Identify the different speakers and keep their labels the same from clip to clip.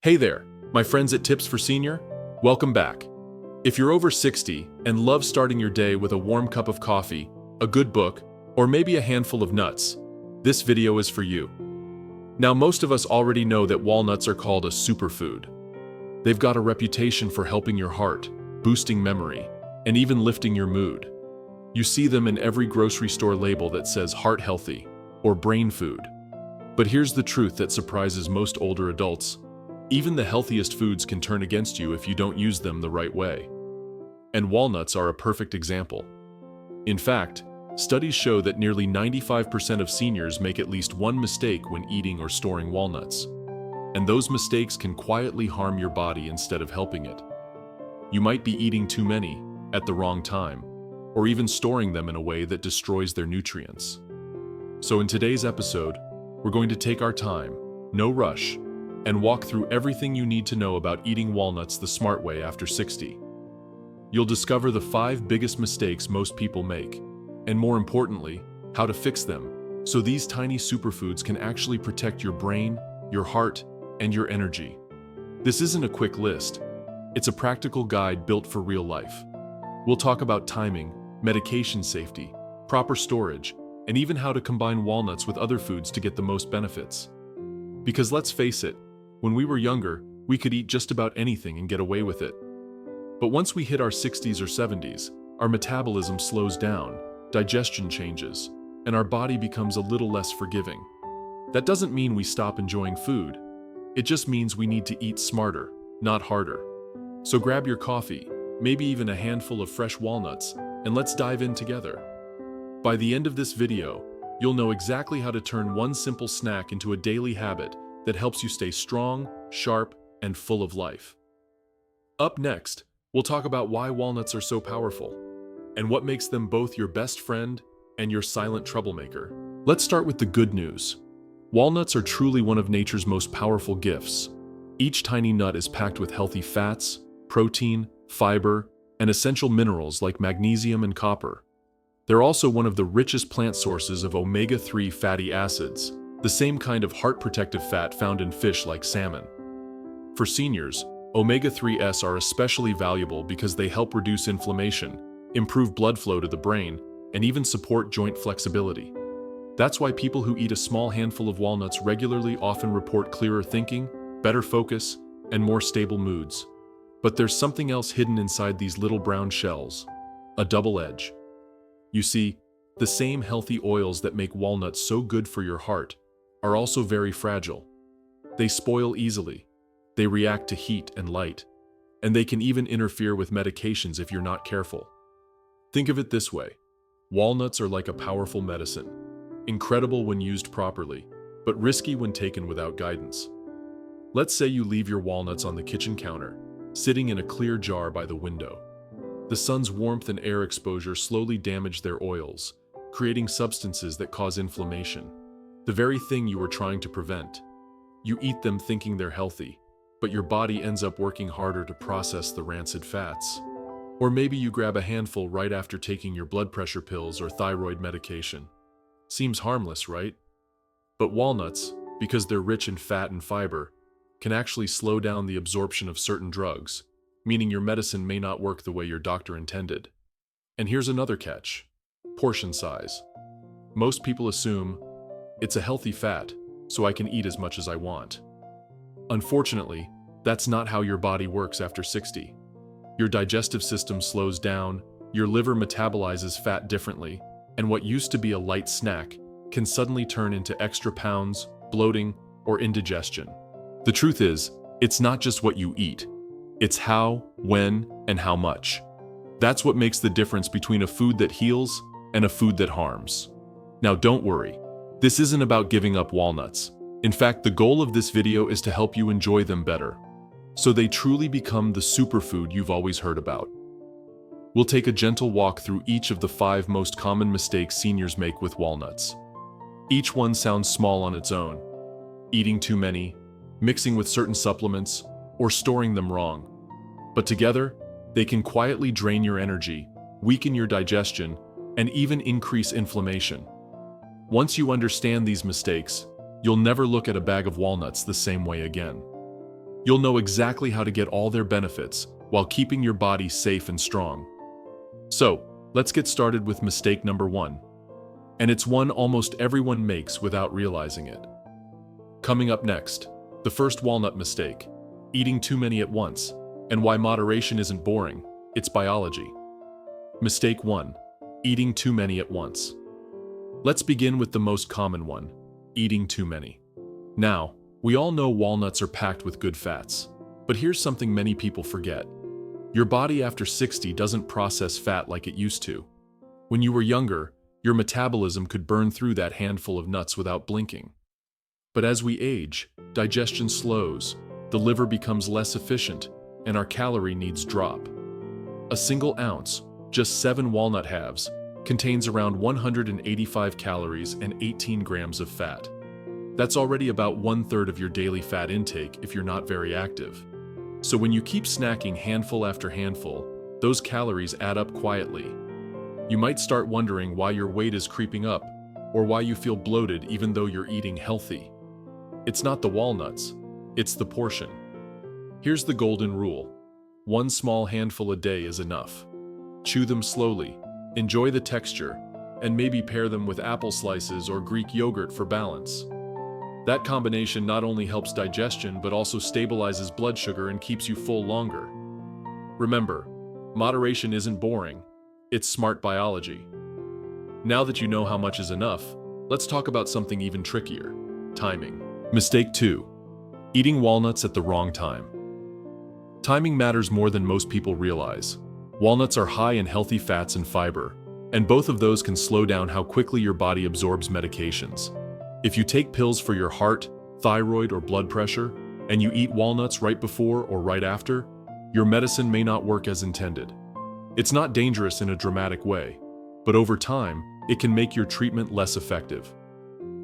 Speaker 1: Hey there, my friends at Tips for Senior. Welcome back. If you're over 60 and love starting your day with a warm cup of coffee, a good book, or maybe a handful of nuts, this video is for you. Now, most of us already know that walnuts are called a superfood. They've got a reputation for helping your heart, boosting memory, and even lifting your mood. You see them in every grocery store label that says heart healthy or brain food. But here's the truth that surprises most older adults. Even the healthiest foods can turn against you if you don't use them the right way. And walnuts are a perfect example. In fact, studies show that nearly 95% of seniors make at least one mistake when eating or storing walnuts. And those mistakes can quietly harm your body instead of helping it. You might be eating too many at the wrong time, or even storing them in a way that destroys their nutrients. So in today's episode, we're going to take our time, no rush, and walk through everything you need to know about eating walnuts the smart way after 60. You'll discover the 5 biggest mistakes most people make, and more importantly, how to fix them, so these tiny superfoods can actually protect your brain, your heart, and your energy. This isn't a quick list. It's a practical guide built for real life. We'll talk about timing, medication safety, proper storage, and even how to combine walnuts with other foods to get the most benefits. Because let's face it, when we were younger, we could eat just about anything and get away with it. But once we hit our 60s or 70s, our metabolism slows down, digestion changes, and our body becomes a little less forgiving. That doesn't mean we stop enjoying food. It just means we need to eat smarter, not harder. So grab your coffee, maybe even a handful of fresh walnuts, and let's dive in together. By the end of this video, you'll know exactly how to turn one simple snack into a daily habit that helps you stay strong, sharp, and full of life. Up next, we'll talk about why walnuts are so powerful, and what makes them both your best friend and your silent troublemaker. Let's start with the good news. Walnuts are truly one of nature's most powerful gifts. Each tiny nut is packed with healthy fats, protein, fiber, and essential minerals like magnesium and copper. They're also one of the richest plant sources of omega-3 fatty acids, the same kind of heart-protective fat found in fish like salmon. For seniors, omega-3s are especially valuable because they help reduce inflammation, improve blood flow to the brain, and even support joint flexibility. That's why people who eat a small handful of walnuts regularly often report clearer thinking, better focus, and more stable moods. But there's something else hidden inside these little brown shells, a double edge. You see, the same healthy oils that make walnuts so good for your heart are also very fragile. They spoil easily, they react to heat and light, and they can even interfere with medications if you're not careful. Think of it this way. Walnuts are like a powerful medicine, incredible when used properly, but risky when taken without guidance. Let's say you leave your walnuts on the kitchen counter, sitting in a clear jar by the window. The sun's warmth and air exposure slowly damage their oils, creating substances that cause inflammation, the very thing you were trying to prevent. You eat them thinking they're healthy, but your body ends up working harder to process the rancid fats. Or maybe you grab a handful right after taking your blood pressure pills or thyroid medication. Seems harmless, right? But walnuts, because they're rich in fat and fiber, can actually slow down the absorption of certain drugs, meaning your medicine may not work the way your doctor intended. And here's another catch: portion size. Most people assume, it's a healthy fat, so I can eat as much as I want. Unfortunately, that's not how your body works after 60. Your digestive system slows down, your liver metabolizes fat differently, and what used to be a light snack can suddenly turn into extra pounds, bloating, or indigestion. The truth is, it's not just what you eat. It's how, when, and how much. That's what makes the difference between a food that heals and a food that harms. Now don't worry, this isn't about giving up walnuts. In fact, the goal of this video is to help you enjoy them better, so they truly become the superfood you've always heard about. We'll take a gentle walk through each of the 5 most common mistakes seniors make with walnuts. Each one sounds small on its own: eating too many, mixing with certain supplements, or storing them wrong. But together, they can quietly drain your energy, weaken your digestion, and even increase inflammation. Once you understand these mistakes, you'll never look at a bag of walnuts the same way again. You'll know exactly how to get all their benefits while keeping your body safe and strong. So, let's get started with mistake number 1. And it's one almost everyone makes without realizing it. Coming up next, the first walnut mistake: eating too many at once, and why moderation isn't boring, it's biology. Mistake 1. Eating too many at once. Let's begin with the most common one: eating too many. Now, we all know walnuts are packed with good fats, but here's something many people forget. Your body after 60 doesn't process fat like it used to. When you were younger, your metabolism could burn through that handful of nuts without blinking. But as we age, digestion slows, the liver becomes less efficient, and our calorie needs drop. A single ounce, just 7 walnut halves, contains around 185 calories and 18 grams of fat. That's already about 1/3 of your daily fat intake if you're not very active. So when you keep snacking handful after handful, those calories add up quietly. You might start wondering why your weight is creeping up, or why you feel bloated even though you're eating healthy. It's not the walnuts, it's the portion. Here's the golden rule: 1 small handful a day is enough. Chew them slowly, enjoy the texture, and maybe pair them with apple slices or Greek yogurt for balance. That combination not only helps digestion but also stabilizes blood sugar and keeps you full longer. Remember, moderation isn't boring, it's smart biology. Now that you know how much is enough, let's talk about something even trickier: timing. Mistake 2. Eating walnuts at the wrong time. Timing matters more than most people realize. Walnuts are high in healthy fats and fiber, and both of those can slow down how quickly your body absorbs medications. If you take pills for your heart, thyroid, or blood pressure, and you eat walnuts right before or right after, your medicine may not work as intended. It's not dangerous in a dramatic way, but over time, it can make your treatment less effective.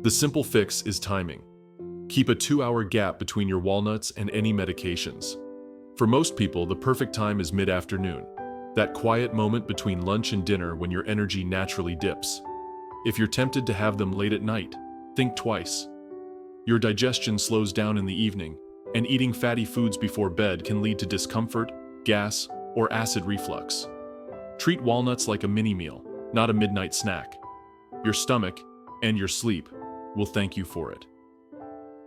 Speaker 1: The simple fix is timing. Keep a 2-hour gap between your walnuts and any medications. For most people, the perfect time is mid-afternoon, that quiet moment between lunch and dinner when your energy naturally dips. If you're tempted to have them late at night, think twice. Your digestion slows down in the evening, and eating fatty foods before bed can lead to discomfort, gas, or acid reflux. Treat walnuts like a mini-meal, not a midnight snack. Your stomach, and your sleep, will thank you for it.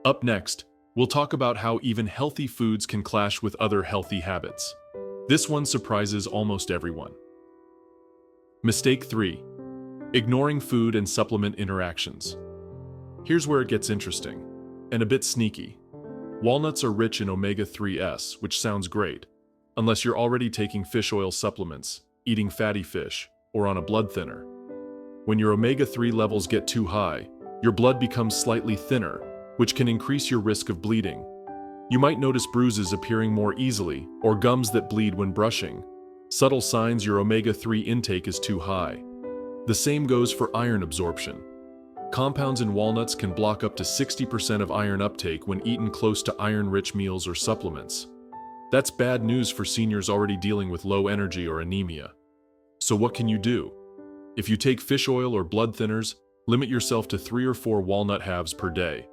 Speaker 1: Up next, we'll talk about how even healthy foods can clash with other healthy habits. This one surprises almost everyone. Mistake 3. Ignoring food and supplement interactions. Here's where it gets interesting, and a bit sneaky. Walnuts are rich in omega-3s, which sounds great, unless you're already taking fish oil supplements, eating fatty fish, or on a blood thinner. When your omega-3 levels get too high, your blood becomes slightly thinner, which can increase your risk of bleeding. You might notice bruises appearing more easily, or gums that bleed when brushing. Subtle signs your omega-3 intake is too high. The same goes for iron absorption. Compounds in walnuts can block up to 60% of iron uptake when eaten close to iron-rich meals or supplements. That's bad news for seniors already dealing with low energy or anemia. So what can you do? If you take fish oil or blood thinners, limit yourself to 3 or 4 walnut halves per day.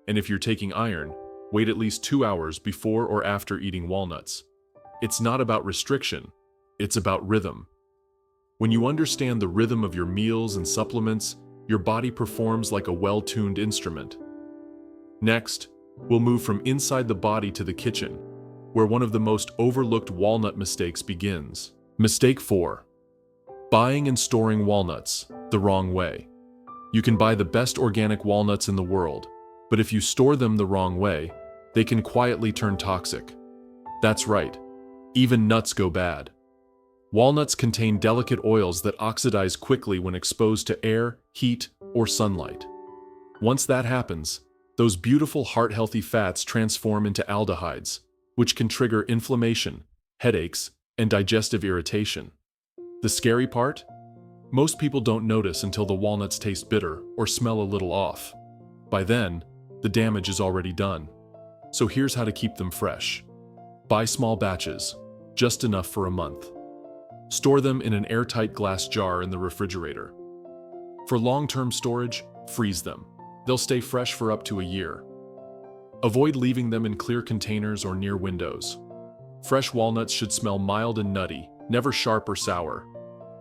Speaker 1: And if you're taking iron, wait at least 2 hours before or after eating walnuts. It's not about restriction, it's about rhythm. When you understand the rhythm of your meals and supplements, your body performs like a well-tuned instrument. Next, we'll move from inside the body to the kitchen, where one of the most overlooked walnut mistakes begins. Mistake 4. Buying and storing walnuts the wrong way. You can buy the best organic walnuts in the world, but if you store them the wrong way, they can quietly turn toxic. That's right, even nuts go bad. Walnuts contain delicate oils that oxidize quickly when exposed to air, heat, or sunlight. Once that happens, those beautiful heart-healthy fats transform into aldehydes, which can trigger inflammation, headaches, and digestive irritation. The scary part? Most people don't notice until the walnuts taste bitter or smell a little off. By then, the damage is already done. So here's how to keep them fresh. Buy small batches, just enough for a month. Store them in an airtight glass jar in the refrigerator. For long-term storage, freeze them. They'll stay fresh for up to a year. Avoid leaving them in clear containers or near windows. Fresh walnuts should smell mild and nutty, never sharp or sour.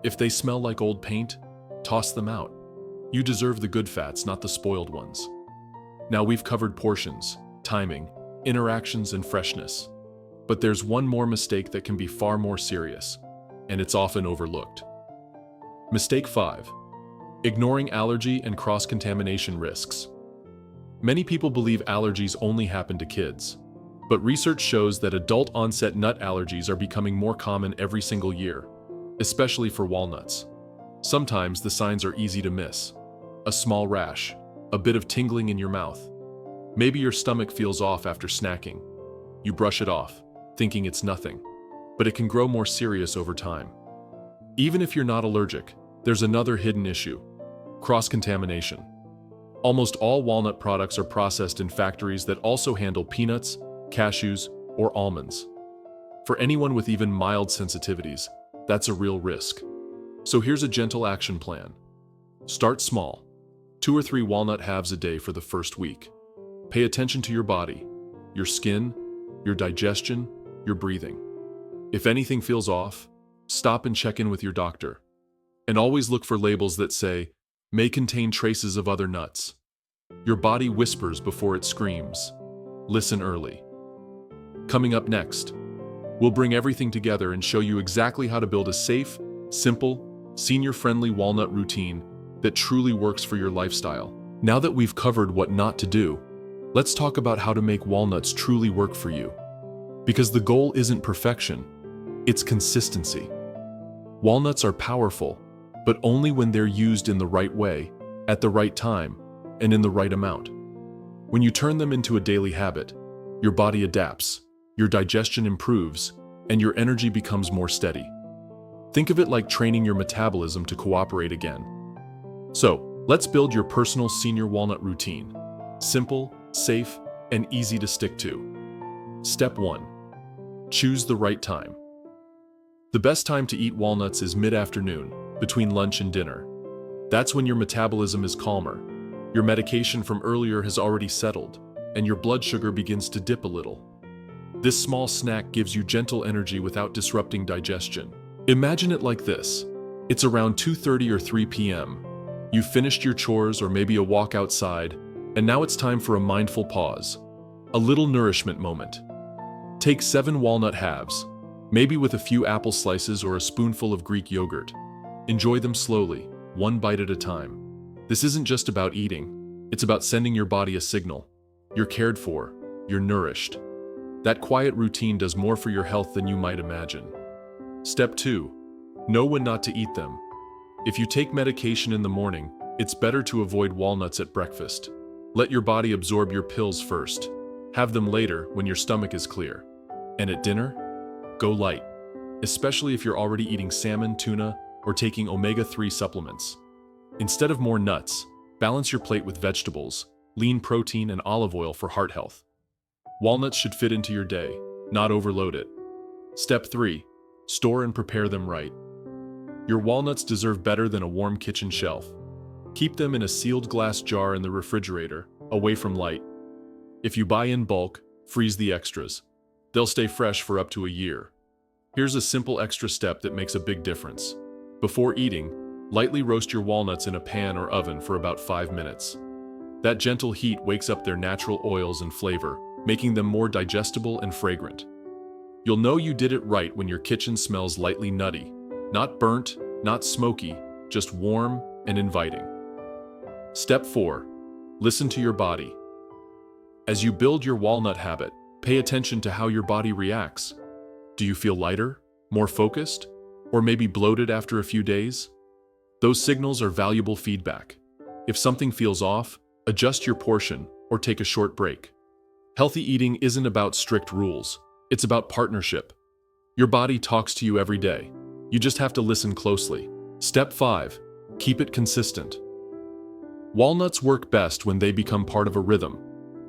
Speaker 1: If they smell like old paint, toss them out. You deserve the good fats, not the spoiled ones. Now we've covered portions, timing, interactions, and freshness. But there's one more mistake that can be far more serious, and it's often overlooked. Mistake 5. Ignoring allergy and cross-contamination risks. Many people believe allergies only happen to kids, but research shows that adult-onset nut allergies are becoming more common every single year, especially for walnuts. Sometimes the signs are easy to miss. A small rash, a bit of tingling in your mouth. Maybe your stomach feels off after snacking. You brush it off, thinking it's nothing, but it can grow more serious over time. Even if you're not allergic, there's another hidden issue: cross-contamination. Almost all walnut products are processed in factories that also handle peanuts, cashews, or almonds. For anyone with even mild sensitivities, that's a real risk. So here's a gentle action plan. Start small. 2 or 3 walnut halves a day for the first week. Pay attention to your body, your skin, your digestion, your breathing. If anything feels off, stop and check in with your doctor. And always look for labels that say, "May contain traces of other nuts." Your body whispers before it screams. Listen early. Coming up next, we'll bring everything together and show you exactly how to build a safe, simple, senior-friendly walnut routine that truly works for your lifestyle. Now that we've covered what not to do, let's talk about how to make walnuts truly work for you. Because the goal isn't perfection, it's consistency. Walnuts are powerful, but only when they're used in the right way, at the right time, and in the right amount. When you turn them into a daily habit, your body adapts, your digestion improves, and your energy becomes more steady. Think of it like training your metabolism to cooperate again. So, let's build your personal senior walnut routine. Simple, safe, and easy to stick to. Step 1. Choose the right time. The best time to eat walnuts is mid-afternoon, between lunch and dinner. That's when your metabolism is calmer, your medication from earlier has already settled, and your blood sugar begins to dip a little. This small snack gives you gentle energy without disrupting digestion. Imagine it like this. It's around 2:30 or 3 p.m. You've finished your chores or maybe a walk outside, and now it's time for a mindful pause. A little nourishment moment. Take 7 walnut halves, maybe with a few apple slices or a spoonful of Greek yogurt. Enjoy them slowly, one bite at a time. This isn't just about eating, it's about sending your body a signal. You're cared for, you're nourished. That quiet routine does more for your health than you might imagine. Step 2. Know when not to eat them. If you take medication in the morning, it's better to avoid walnuts at breakfast. Let your body absorb your pills first. Have them later when your stomach is clear. And at dinner, go light, especially if you're already eating salmon, tuna, or taking omega-3 supplements. Instead of more nuts, balance your plate with vegetables, lean protein, and olive oil for heart health. Walnuts should fit into your day, not overload it. Step 3. Store and prepare them right. Your walnuts deserve better than a warm kitchen shelf. Keep them in a sealed glass jar in the refrigerator, away from light. If you buy in bulk, freeze the extras. They'll stay fresh for up to a year. Here's a simple extra step that makes a big difference. Before eating, lightly roast your walnuts in a pan or oven for about 5 minutes. That gentle heat wakes up their natural oils and flavor, making them more digestible and fragrant. You'll know you did it right when your kitchen smells lightly nutty. Not burnt, not smoky, just warm and inviting. Step 4. Listen to your body. As you build your walnut habit, pay attention to how your body reacts. Do you feel lighter, more focused, or maybe bloated after a few days? Those signals are valuable feedback. If something feels off, adjust your portion or take a short break. Healthy eating isn't about strict rules, it's about partnership. Your body talks to you every day. You just have to listen closely. Step 5. Keep it consistent. Walnuts work best when they become part of a rhythm,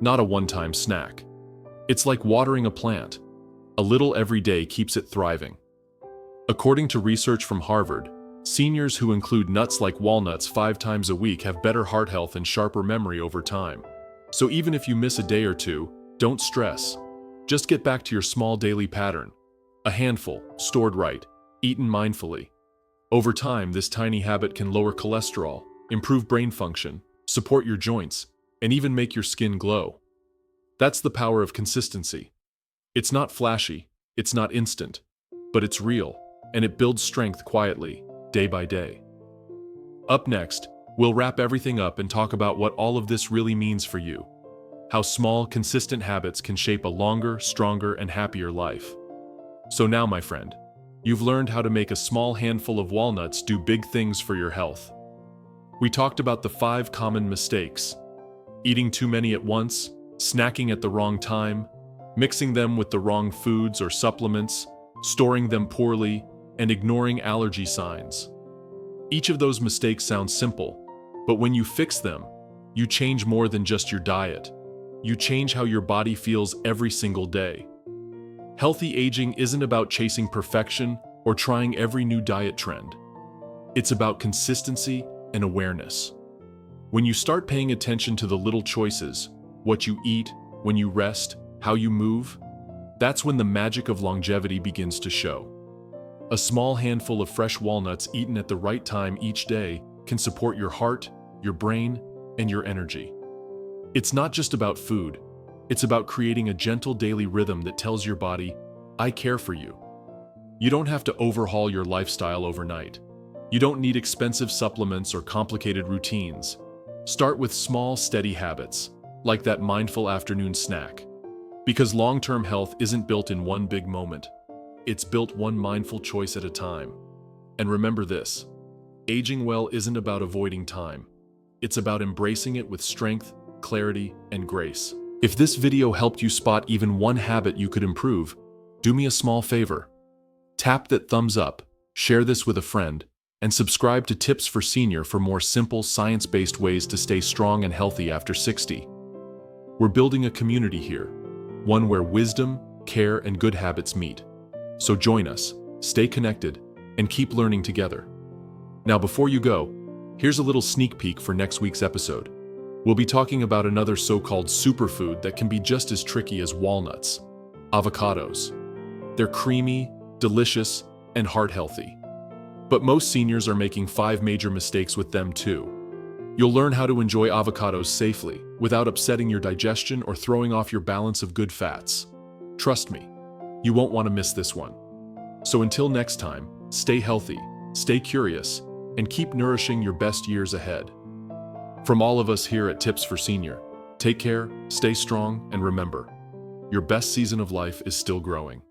Speaker 1: not a one-time snack. It's like watering a plant. A little every day keeps it thriving. According to research from Harvard, seniors who include nuts like walnuts 5 times a week have better heart health and sharper memory over time. So even if you miss a day or two, Don't stress. Just get back to your small daily pattern. A handful, stored right, eaten mindfully. Over time, this tiny habit can lower cholesterol, improve brain function, support your joints, and even make your skin glow. That's the power of consistency. It's not flashy, it's not instant, but it's real, and it builds strength quietly, day by day. Up next, we'll wrap everything up and talk about what all of this really means for you. How small, consistent habits can shape a longer, stronger, and happier life. So now, my friend, you've learned how to make a small handful of walnuts do big things for your health. We talked about the 5 common mistakes: eating too many at once, snacking at the wrong time, mixing them with the wrong foods or supplements, storing them poorly, and ignoring allergy signs. Each of those mistakes sounds simple, but when you fix them, you change more than just your diet. You change how your body feels every single day. Healthy aging isn't about chasing perfection or trying every new diet trend. It's about consistency and awareness. When you start paying attention to the little choices, what you eat, when you rest, how you move, that's when the magic of longevity begins to show. A small handful of fresh walnuts eaten at the right time each day can support your heart, your brain, and your energy. It's not just about food. It's about creating a gentle daily rhythm that tells your body, I care for you. You don't have to overhaul your lifestyle overnight. You don't need expensive supplements or complicated routines. Start with small, steady habits, like that mindful afternoon snack. Because long-term health isn't built in one big moment. It's built one mindful choice at a time. And remember this, aging well isn't about avoiding time. It's about embracing it with strength, clarity, and grace. If this video helped you spot even one habit you could improve, do me a small favor. Tap that thumbs up, share this with a friend, and subscribe to Tips for Senior for more simple, science-based ways to stay strong and healthy after 60. We're building a community here, one where wisdom, care, and good habits meet. So join us, stay connected, and keep learning together. Now, before you go, here's a little sneak peek for next week's episode. We'll be talking about another so-called superfood that can be just as tricky as walnuts: avocados. They're creamy, delicious, and heart-healthy. But most seniors are making 5 major mistakes with them too. You'll learn how to enjoy avocados safely, without upsetting your digestion or throwing off your balance of good fats. Trust me, you won't want to miss this one. So until next time, stay healthy, stay curious, and keep nourishing your best years ahead. From all of us here at Tips for Senior, take care, stay strong, and remember, your best season of life is still growing.